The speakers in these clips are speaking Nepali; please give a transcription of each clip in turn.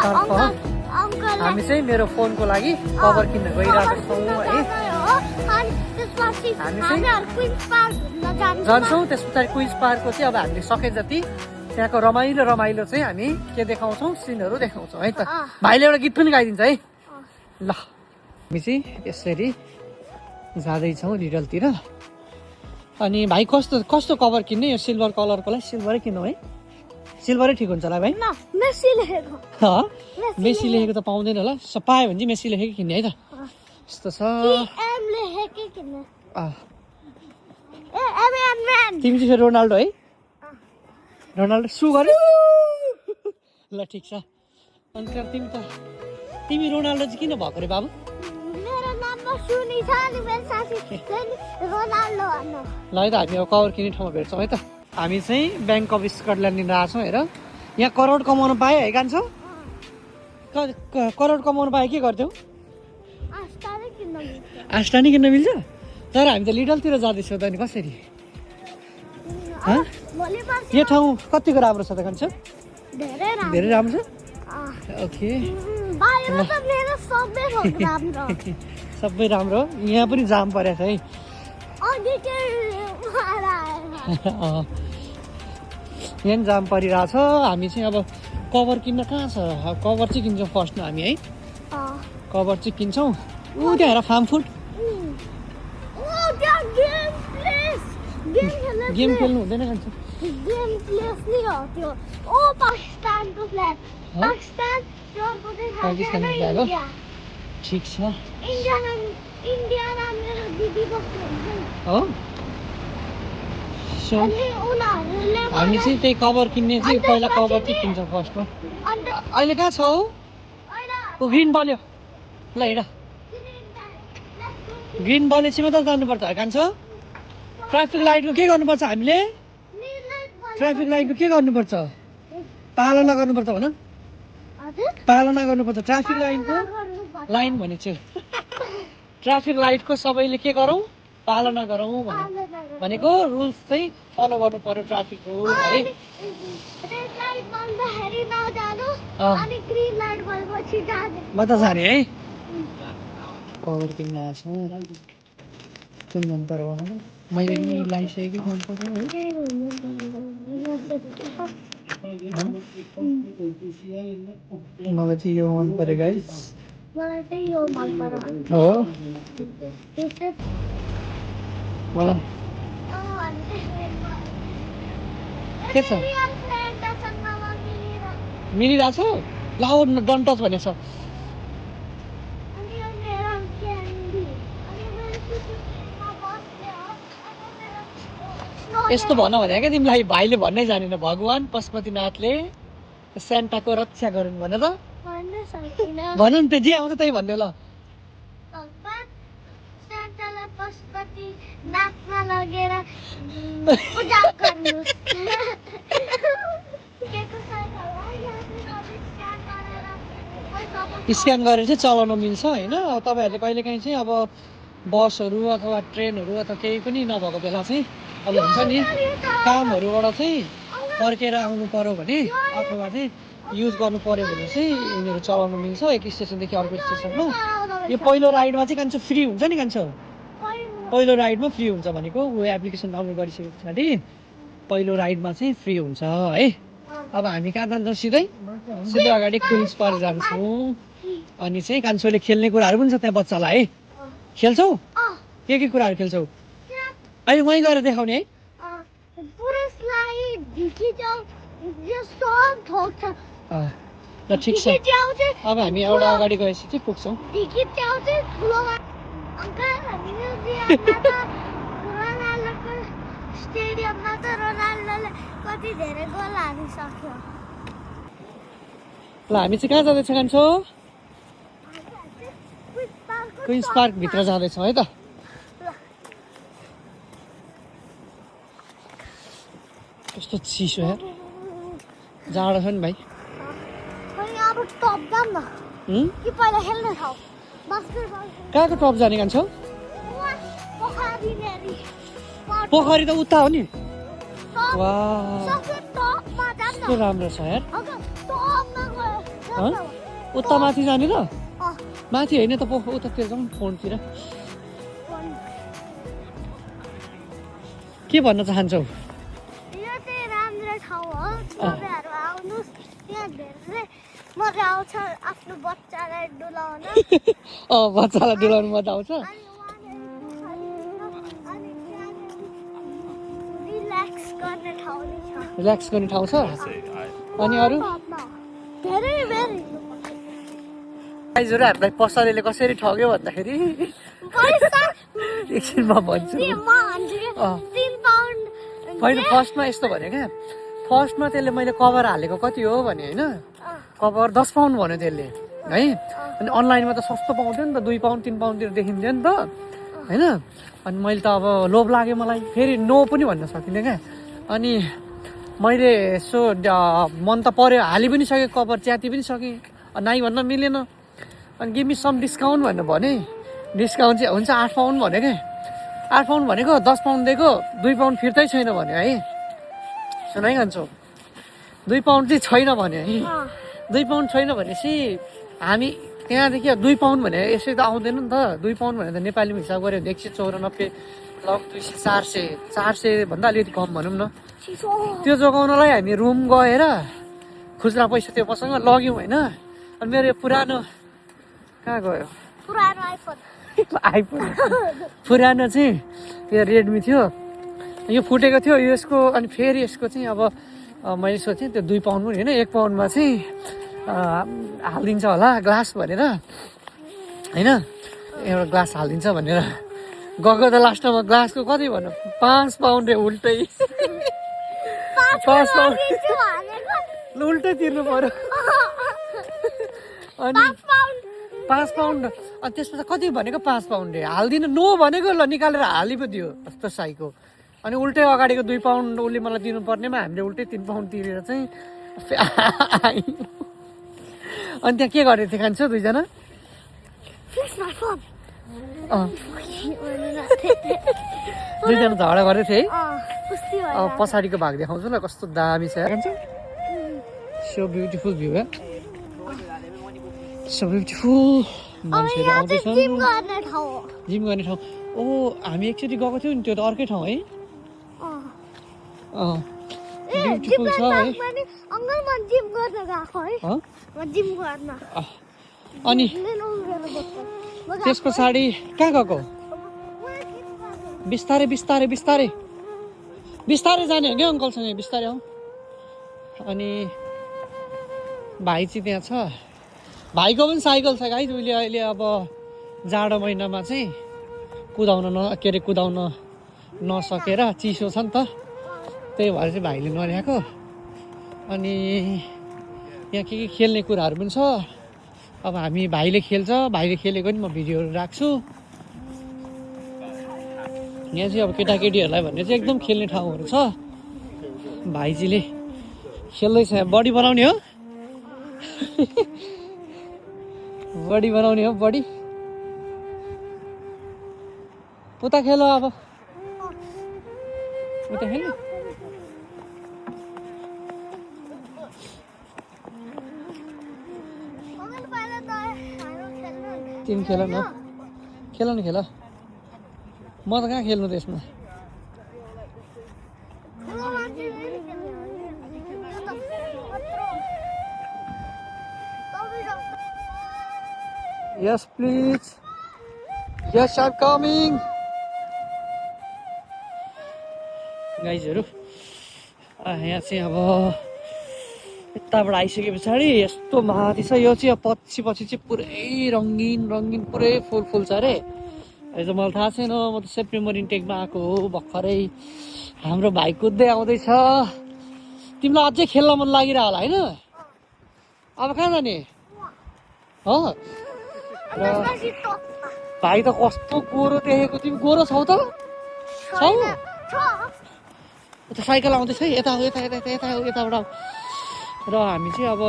तर्फ हामी चाहिँ मेरो फोनको लागि कभर किन्न गइरहेको छौँ है। हामी चाहिँ जान्छौँ। त्यस पछाडि क्विज पार्कको चाहिँ अब हामीले सके जति त्यहाँको रमाइलो चाहिँ हामी के देखाउँछौँ, सिनहरू देखाउँछौँ है त। भाइले एउटा गीत पनि गाइदिन्छ है ल। हामी चाहिँ यसरी जाँदैछौँ लिडलतिर। अनि भाइ कस्तो कस्तो कभर किन्ने? यो सिल्भर कलरकोलाई सिल्भरै किन्नु है, सिल्भरै ठिक हुन्छ होला भाइ। मेसी लेखेको त पाउँदैन होला, पायो भने चाहिँ मेसी लेखेको किन्ने है त। यस्तो छ। तिमी चाहिँ फेरि रोनाल्डो है? रोनाल्डो सु गर्यो ल ठिक छ। अनि तिमी रोनाल्डो चाहिँ किन भएको रे बाबु? ल है त, हामी अब कभर किन्ने ठाउँमा भेट्छौँ है त। हामी चाहिँ ब्याङ्क अफ स्कटल्यान्ड लिन आएको छौँ। हेर यहाँ करोड कमाउनु पायो है कान्छो? करोड कमाउनु पायो के गर्थ्यौ? आस्टानी किन्न मिल्छ? तर हामी त लिडलतिर जाँदैछौँ त अनि कसरी? यो ठाउँ कतिको राम्रो छ त कान्छो? धेरै राम्रो छ। ओके सबै राम्रो। यहाँ पनि जाम परेको छ है। यहाँ जाम परिरहेछ। हामी चाहिँ अब कभर किन्न कहाँ छ? कभर चाहिँ किन्छौँ फर्स्टमा हामी है। कभर चाहिँ किन्छौँ। ऊ त्यहाँ हेर फार्म फुड। गेम खेल्नु हुँदैन कान्छ? गेम प्लेस नि हो त्यो। ओ पाकिस्तानको फ्ल्याग। पाकिस्तानको फ्ल्याग हो। ठिक छ। इन्डिया मेरो दिदीको फ्ल्याग हो। सो हामी चाहिँ त्यही कभर किन्ने चाहिँ पहिला कभर चाहिँ किन्छौँ फर्स्टमा। अहिले कहाँ छ हौ? ऊ ग्रिन बल्यो ल हेर। ग्रिन बलेपछि मात्रै जानुपर्छ कान्छ? ट्राफिक लाइटको के गर्नुपर्छ हामीले? ट्राफिक लाइटको के गर्नुपर्छ? पालना गर्नुपर्छ भन। पालना गर्नुपर्छ ट्राफिक लाइनको। लाइन भनेको छु। ट्राफिक लाइटको सबैले के गरौँ? पालना गरौँ भनेको रुल्स चाहिँ फलो गर्नु पर्यो ट्राफिक रुल है। म त जाने है। कभर किन्न आएको छु। कुन मन पर्यो मैले नि लगाइसकेको मन पर्यो है। मलाई चाहिँ यो मन पर्यो गाइस। मलाई चाहिँ यो मन पर्यो। हो मलाई के छ? मिलिरहेको छ? लाउड डन्ट टच भनेको छ। यस्तो भन भने क्या तिमीलाई भाइले भन्नै जानेन। भगवान् पशुपतिनाथले सेन्टाको रक्षा गरून् भने त भन नि त, जे आउँछ त्यही भन्नु ल। स्क्यान गरेर चाहिँ चलाउन मिल्छ होइन। अब तपाईँहरूले कहिलेकाहीँ चाहिँ अब बसहरू अथवा ट्रेनहरू अथवा केही पनि नभएको बेला चाहिँ अब हुन्छ नि कामहरूबाट चाहिँ फर्केर आउनु पर्यो भने अथवा चाहिँ युज गर्नु पर्यो भने चाहिँ यिनीहरू चलाउनु मिल्छ एक स्टेसनदेखि अर्को स्टेसनमा। यो पहिलो राइडमा चाहिँ कान्छ फ्री हुन्छ नि कान्छ? पहिलो राइडमा फ्री हुन्छ भनेको ऊ एप्लिकेसन डाउनलोड गरिसके पछाडि पहिलो राइडमा चाहिँ फ्री हुन्छ है। अब हामी कहाँ जान्छौँ? सिधै अगाडि क्विन्स पार्क जान्छौँ। अनि चाहिँ कान्छोले खेल्ने कुराहरू पनि छ त्यहाँ बच्चालाई है। खेल्छौ? के कुराहरू खेल्छौ? अहिले वहीँ गएर देखाउने है। ल ठिक छ। अब हामी एउटा अगाडि गएपछि चाहिँ पुग्छौँ। ल हामी चाहिँ कहाँ जाँदैछ कान्छो? क्विन्स पार्क भित्र जाँदैछौँ है त। कस्तो चिसो यार, जाडो छ नि भाइ। कहाँको टप जाने कान्छौ? पोखरी त उता हो नि। वाह कस्तो राम्रो छ यार। उता माथि जाने र अँ माथि होइन त उतातिर जाउँ फोनतिर के भन्न चाहन्छौ यो चाहिँ राम्रो ठाउँ हो तपाईँहरू आउनुहोस् त्यहाँ धेरै मजा आउँछ आफ्नो बच्चालाई डुलाउन बच्चालाई डुलाउनु मजा आउँछ अनि रिल्याक्स गर्ने ठाउँ नै छ रिल्याक्स गर्ने ठाउँ छ अनि अरू धेरै धेरै गाइजहरू हामीलाई पसलेले कसरी ठग्यो भन्दाखेरि पैसा एकछिनमा भन्छु म भन्छु 3 पाउन्ड होइन फर्स्टमा यस्तो भने क्या फर्स्टमा त्यसले मैले कभर हालेको कति हो भने होइन कभर 10 पाउन्ड भन्यो त्यसले है अनि अनलाइनमा त सस्तो पाउँथ्यो नि त 2 पाउन्ड 3 पाउन्डतिर देखिन्थ्यो नि त होइन अनि मैले त अब लोभ लाग्यो मलाई फेरि नो पनि भन्न सकिनँ क्या अनि मैले यसो मन त पर्यो हालि पनि सकेँ कभर च्याति पनि सकेँ नाइ भन्न मिलेन अनि गिभ मी सम डिस्काउन्ट भनेर भने डिस्काउन्ट चाहिँ हुन्छ 8 पाउन्ड भन्यो क्या 8 पाउन्ड भनेको 10 पाउन्ड दिएको 2 पाउन्ड फिर्तै छैन भन्यो है सुनाइ खान्छौ 2 पाउन्ड चाहिँ छैन भन्यो है 2 पाउन्ड छैन भनेपछि हामी त्यहाँदेखि 2 पाउन्ड भने यसै त आउँदैन नि त 2 पाउन्ड भने त नेपालीमा हिसाब गऱ्यो 194 लग 200 400 भन्दा अलिकति कम भनौँ न त्यो जोगाउनलाई हामी रुम गएर खुजुरा पैसा त्यो मसँग लग्यौँ होइन अनि मेरो यो पुरानो कहाँ गयो पुरानो आइफोन पुरानो चाहिँ यो रेडमी थियो यो फुटेको थियो यसको अनि फेरि यसको चाहिँ अब मैले सोचेँ त्यो 2 पाउन्ड पनि होइन 1 पाउन्डमा चाहिँ हालिदिन्छ होला ग्लास भनेर होइन एउटा ग्लास हालिदिन्छ भनेर गएको त लास्टमा ग्लासको कति भन्नु 5 पाउन्ड उल्टै 5 पाउन्ड उल्टै तिर्नु पर्यो अनि 5 पाउन्ड अनि त्यसमा त कति भनेको 5 पाउन्ड हालिदिनु नो भनेको ल निकालेर हालि पो दियो कस्तो साइको अनि उल्टै अगाडिको 2 पाउन्ड उसले मलाई दिनुपर्नेमा हामीले उल्टै 3 पाउन्ड तिरेर चाहिँ अनि त्यहाँ के गरेको थियो खान्छ दुईजना दुईजना झगडा गरेको थियो है पछाडिको भाग देखाउँछु ल कस्तो दामी छ सो ब्युटिफुल भ्यू है सो ब्युटिफुल मान्छेहरू आउँदैछन् जिम गर्ने ठाउँ ओ हामी एकचोटि गएको थियौँ नि त्यो त अर्कै ठाउँ है ब्युटिफुल छ है अनि त्यस पछाडि कहाँ गएको बिस्तारै बिस्तारै बिस्तारै बिस्तारै जाने हो क्या अङ्कलसँग बिस्तारै आऊ अनि भाइ चाहिँ त्यहाँ छ भाइको पनि साइकल छ गाइज उसले अहिले अब जाडो महिनामा चाहिँ कुदाउन नसकेर चिसो छ नि त त्यही भएर चाहिँ भाइले नल्याएको अनि यहाँ के खेल्ने कुराहरू पनि छ अब हामी भाइले खेल्छ भाइले खेलेको नि म भिडियोहरू राख्छु यहाँ चाहिँ अब केटाकेटीहरूलाई भन्ने चाहिँ एकदम खेल्ने ठाउँहरू छ भाइजीले खेल्दैछ बडी बनाउने हो बडी बनाउने हो बडी उता खेल अब उता खेल्नु तिमी खेल न खेल न खेल म त कहाँ खेल्नु त्यसमा Yes, please. Yes, I'm coming. गाइजहरू यहाँ चाहिँ अब यताबाट आइसके पछाडि यस्तो माथि छ यो चाहिँ पछि चाहिँ पुरै रङ्गिन पुरै फुल छ अरे अहिले त मलाई थाहा छैन म त सेप्टेम्बर इन्टेकमा आएको हो भर्खरै हाम्रो भाइ कुद्दै आउँदैछ तिमीलाई अझै खेल्न मन लागिरह होला होइन अब कहाँ जाने हो र भाइ त कस्तो गोरो देखेको तिमी गोरो छौ त छौ उता साइकल आउँदैछ है यताबाट र हामी चाहिँ अब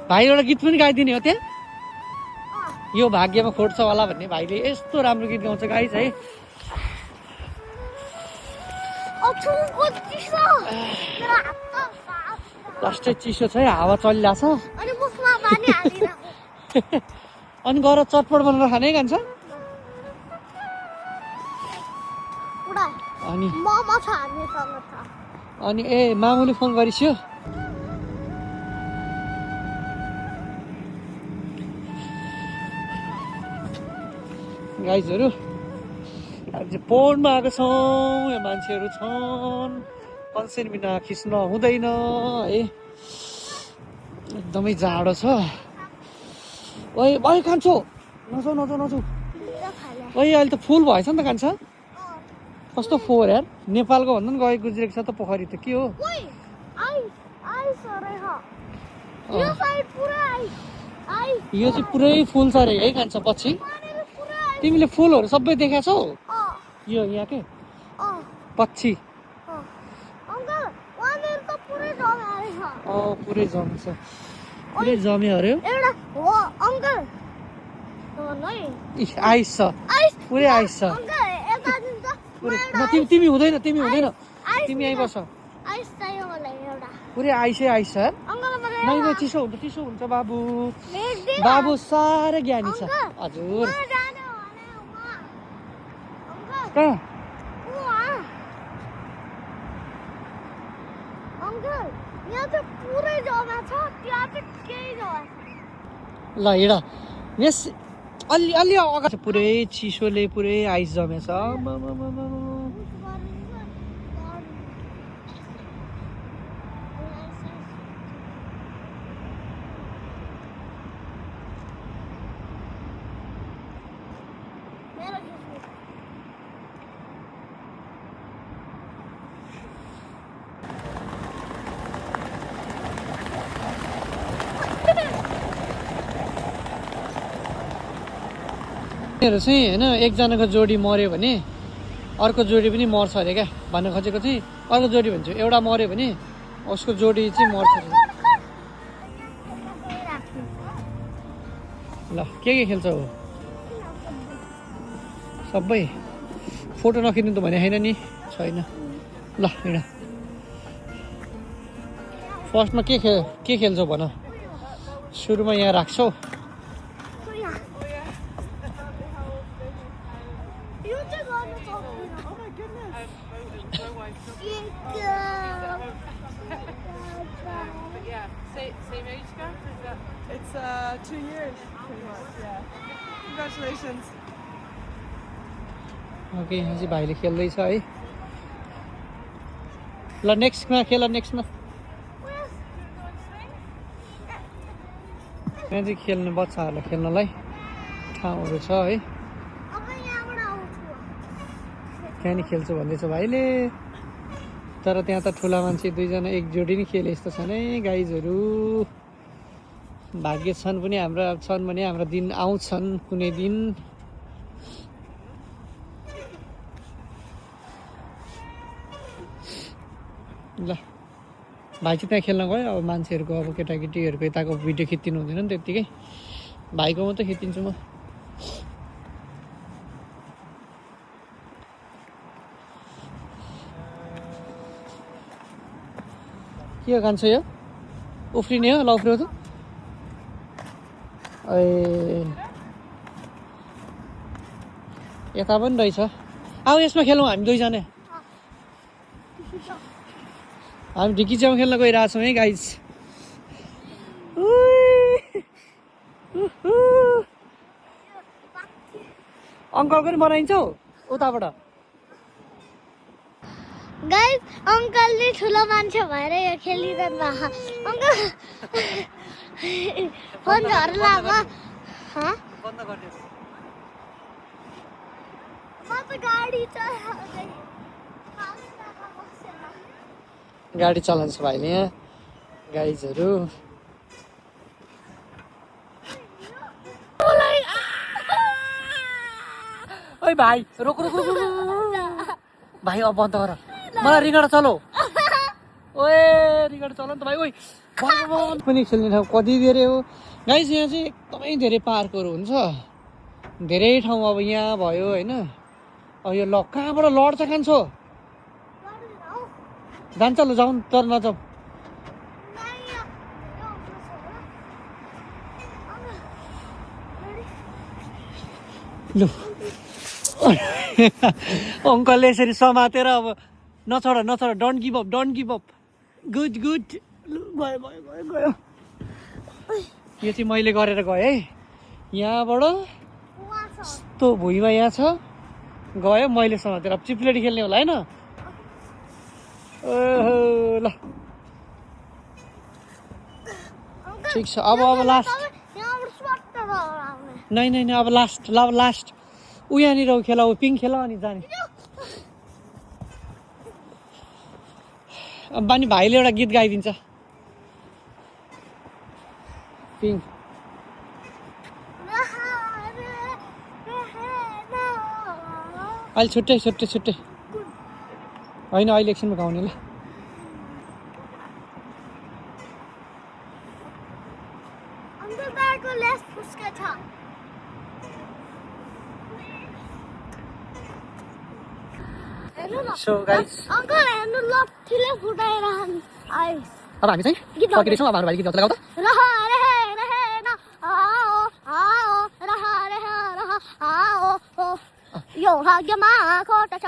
भाइ एउटा गीत पनि गाइदिने हो त्यहाँ यो भाग्यमा खोज्छ होला भन्ने भाइले यस्तो राम्रो गीत गाउँछ गाइस है लास्टै चिसो छ है, हावा चलिरहेछ। अनि मुखमा पानी हालिरहेको अनि गएर चटपट बनाएर खानै खान्छ। पुरा अनि मोमो छ हामीसँग छ। अनि ए मामुले फोन गरिस्यो। गाइजहरू हामी चाहिँ पोन्डमा आएको छौँ। यहाँ मान्छेहरू छन्, कन्सेन्ट बिना खिच्न हुँदैन है, एकदमै जाडो छ। ओइ भाइ कान्छो नजाऊ नजाऊ नजाऊ। ओइ अहिले त फुल भएछ नि त कान्छ। कस्तो फोहोर यार, नेपालको भन्दा पनि गएको गुज्रेको छ त पोखरी त, के हो? यो चाहिँ पुरै फुल छ अरे है कान्छ पछि। तिमीले फुलहरू सबै देखाछौ? यो यहाँ के पछि पुरै जमेछ, पुरै जम्यो अरे। आइस छ, पुरै आइस छ पुरै। तिमी हुँदैन, तिमी हुँदैन, तिमी यहीँ बस। पुरै आइसै आइस छ। नै नै चिसो हुन्छ, चिसो हुन्छ बाबु। बाबु साह्रै ज्ञानी छ। हजुर कहाँ? ल हिँड, यस अलि अलि अगाडि पुरै चिसोले पुरै आइस जमेछ। चाहिँ होइन एकजनाको जोडी मऱ्यो भने अर्को जोडी पनि मर्छ अरे क्या। भन्न खोजेको चाहिँ अर्को जोडी भन्छु, एउटा मऱ्यो भने उसको जोडी चाहिँ मर्छ अरे। ल के खेल्छौ? सबै फोटो नखिच्नु त भने होइन नि, छैन। ल हिँड, फर्स्टमा के खेल्छौ भन? सुरुमा यहाँ राख्छौ। Same age gap? It's 2 years, pretty much. Yeah. Congratulations. Okay, यहाँ चाहिँ भाइले खेल्दैछ है। ल नेक्स्टमा खेल, नेक्स्टमा यहाँ चाहिँ खेल्ने बच्चाहरूलाई खेल्नलाई ठाउँहरू छ है। त्यहाँ नि खेल्छु भन्दैछ भाइले, तर त्यहाँ त ठुला मान्छे दुईजना एक जोडी नै खेले जस्तो छन् है गाइजहरू। भाग्य छन् पनि हाम्रा छन् भने हाम्रा दिन आउँछन् कुनै दिन। ल भाइ चाहिँ त्यहाँ खेल्न गयो। अब मान्छेहरूको अब केटाकेटीहरूको यताको भिडियो खिचिदिनु हुँदैन नि त्यत्तिकै, भाइको मात्रै खिचिदिन्छु म। के हो कान्छ यो? उफ्रिने हो? ल उफ्रियो त। ए यता पनि रहेछ। अब यसमा खेलौँ हामी दुईजना। हामी ढिकी च्याउ खेल्न गइरहेछौँ है गाइज। अङ्कलको पनि बनाइन्छौ उताबाट। गाइस अङ्कलले ठुलो मान्छे भएर यो खेलिरहनु भएको। अङ्कल फोन झर्ला म। बन्द गरिदिनु। म त गाडी चलाउँदै गाडी चलाउँछ भाइले यहाँ गाइजहरू। ओइ भाइ रोक रोक रोक भाइ, अब बन्द गर, मलाई रिगाड चलो। ओए रिगाड चल नि त भाइ। ओइ पनि खेल्ने ठाउँ कति धेरै हो गाइज। यहाँ चाहिँ एकदमै धेरै पार्कहरू हुन्छ, धेरै ठाउँ। अब यहाँ भयो होइन, अब यो ल कहाँबाट लड्छ कान्छो? जान्छ ल, जाउँ तर नजाउँ। लु अङ्कलले यसरी समातेर अब नछोड नछोड don't give up good good लु गयो गयो गयो गयो यो चाहिँ मैले गरेर गएँ है यहाँबाट यस्तो भुइँमा यहाँ छ गयो मैले समातेर अब चिप्लेटी खेल्ने होला होइन ओहो ल ठिक छ अब लास्ट नै अब लास्ट ऊ यहाँनिर खेला ऊ पिङ खेला अनि जाने बानी भाइले एउटा गीत गाइदिन्छ पिङ अहिले छुट्टै होइन अहिले एकछिनमा गाउने ल So guys, Uncle, हेर्नु लट्ठीले फुटाएर आइस अब हामी चाहिँ फर्किँदैछौँ अब हाम्रो भाइले गीत गाउँछ लगाउ त रहा रे ना आओ आओ रहा रे रहा आओ ओ यो भाग्यमा खोटा छ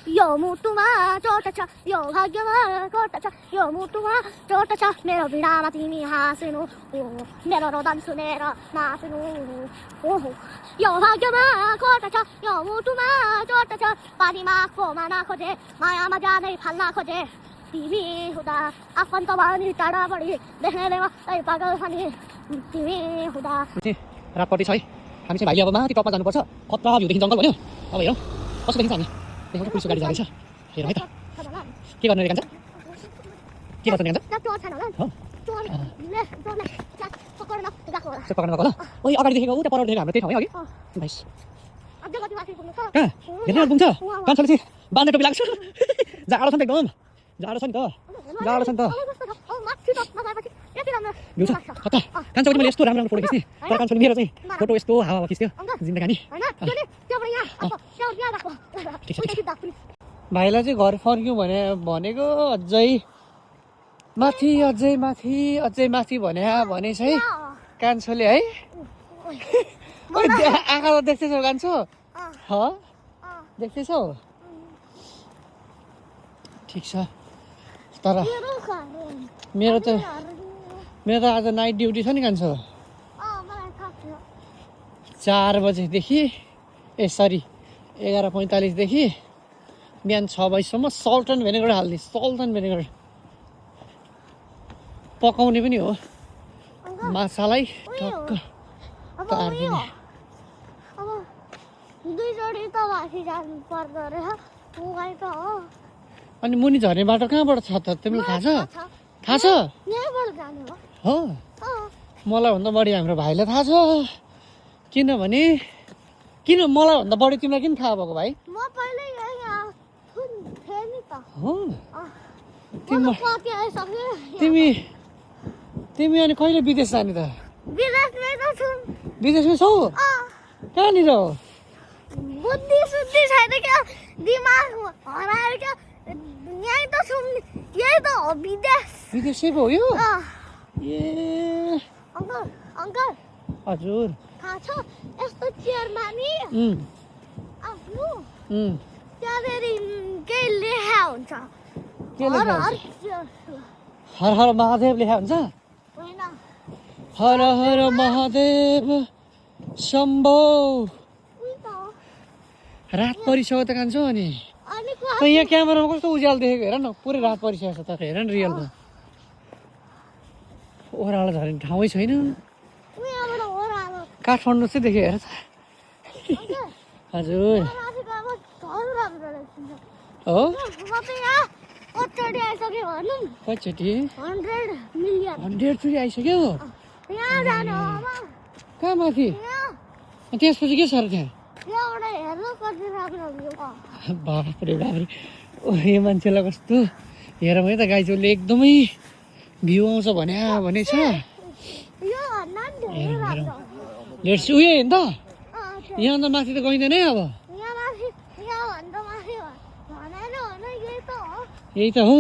यो मुटुमा चोट छ यो भाग्यमा खोटा छ यो मुटुमा चोट छ मेरो भिडामा तिमी हाँस्नु ओ मेरो रोदन सुनेर नाच्नु ओहो यो भाग्यमा खोटा छ यो मुटुमा चोट छ पानीमा खोमा नखोजे मायामा जानै फाल्न खोजे तिमी हुँदा आफन्त भनी टाढा बढी देख्नेले मात्रै पागल भने तिमी हुँदा रातपट्टि छ है हामी चाहिँ भाइले अब माथि टपमा जानुपर्छ कता भ्यूदेखि जङ्गल भन्यो अब हेरौँ कस्तो देखिन्छ हामी देखाउँछ पुलिसको गाडी जाँदैछ हेरौँ है त के गर्ने कान्छ के गर्छ कान्छ पक्राउन गएको होला ओइ अगाडि देखेको उता पर देखेको हाम्रो त्यही ठाउँ है अघि भाइस कहाँ हेर्नु पुग्छ कान्छाले चाहिँ बाँध्ने टोपी लाग्छ जाडो छ नि त एकदम जाडो छ नि त भ्यू छ कता कान्छाको मैले यस्तो राम्रो फोटो खिच्ने तर कान्छाले मेरो चाहिँ फोटो यस्तो हावा खिच्थ्यो जिन्दगानी भाइलाई चाहिँ घर फर्क्यौँ भनेको अझै माथि भने चाहिँ कान्छोले है आँखा त देख्दैछौ कान्छो देख्दैछौ ठिक छ तर मेरो त आज नाइट ड्युटी छ नि कान्छो 4 बजेदेखि 11:45 देखि बिहान 6 बजीसम्म सल्ट एन्ड भेनेगर हाल्ने पकाउने पनि हो माछालाई टक्क तार्दिने अनि मुनि झर्ने बाटो कहाँबाट छ त तिमीलाई थाहा छ हो मलाई भन्दा बढी हाम्रो भाइलाई थाहा छ किनभने मलाई भन्दा बढी तिमीलाई किन थाहा भएको भाइ हो तिमी अनि कहिले विदेश जाने त विदेशमै छौ कहाँनिर हो बुद्धि सुद्धि छैन क्या दिमाग हरायो क्या यही त छौँ यही त हो विदेशै पो हो यो ए अङ्कल हजुर थाहा छ यस्तो चेयरमा नि आफ्नो त्यहाँनिर केही लेखा हुन्छ हर हर महादेव लेखा हुन्छ हर हर महादेव शम्भो रात परिसक्यो त कान्छो अनि यहाँ क्यामेरामा कस्तो उज्यालो देखेको हेर न पुरै रात परिसकेको छ त हेर न रियलमा ओह्रालो झर्ने ठाउँै छैन काठमाडौँ चाहिँ देख्यो हेर त हजुर हो कतिचोटि 100 चोटि आइसक्यो कहाँ माथि त्यसपछि के छ र त्यहाँ बाफ्रे ओ यो मान्छेलाई कस्तो हेर भने त गाइजोले एकदमै भ्यू आउँछ भने छ लेट्स उयो हेर्नु त यहाँ त माथि त गइँदैन है अब यही त हो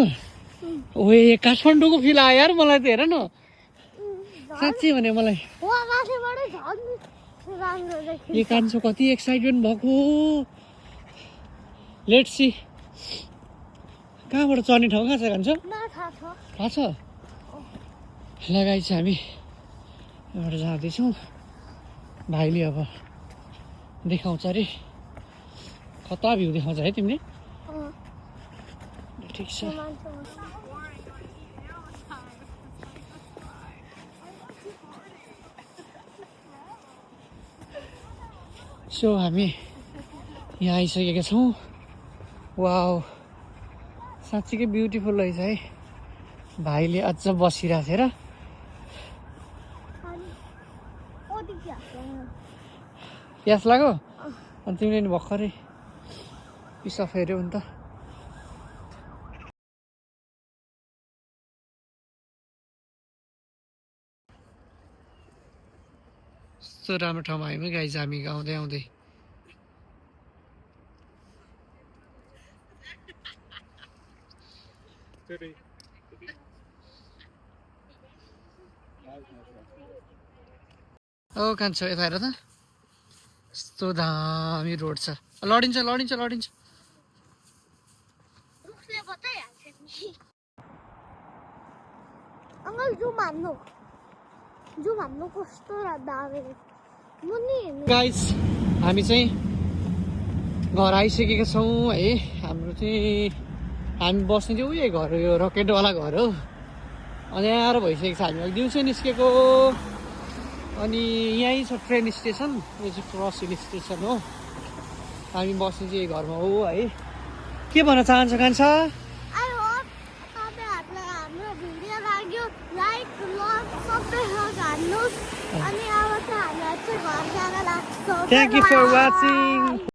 ओए काठमाडौँको फिल आयो यार मलाई त हेर न साँच्चै भने मलाई राम्रो देखिन्छ। यो कान्छो कति एक्साइटमेन्ट भएको। लेट्स सी कहाँबाट चढ्ने ठाउँ कहाँ छ कान्छो? मलाई थाहा छ। थाहा छ? लगाइ चाहिँ हामी यहाँबाट जाँदैछौँ। भाइले अब देखाउँछ अरे कता भ्यू देखाउँछ है तिमीले? ठिक छ। सो हामी यहाँ आइसकेका छौँ। वाउ साँच्चीकै ब्युटिफुल रहेछ है। भाइले अझ बसिरहेको थियो र प्यास लाग्यो अनि तिमीले नि भर्खरै पिसा फेऱ्यौ नि त। यस्तो राम्रो ठाउँमा आयौँ है गाइज हामी गाउँदै आउँदै। ओ कान्छो यता हेर त यस्तो दामी रोड छ। लडिन्छ लडिन्छ लडिन्छ। अङ्कल जुम हान्नु कस्तो दामी मुनि। गाइस हामी चाहिँ घर आइसकेका छौँ है। हाम्रो चाहिँ हामी बस्ने चाहिँ उयो घर हो, यो रकेटवाला घर हो। अँध्यारो भइसकेको छ। हामी अहिले दिउँसो निस्केको अनि यहीँ छ ट्रेन स्टेसन। यो चाहिँ क्रस हिल स्टेसन हो। हामी बस्ने चाहिँ घरमा हो है। के भन्न चाहन्छ कान्छा? आई होप तपाईँहरूलाई हाम्रो भिडियो लाग्यो। लाइक लभ सबै हान्नुहोस्। अनि अब चाहिँ हामीलाई चाहिँ घर जान लाग्छ। Thank you for watching.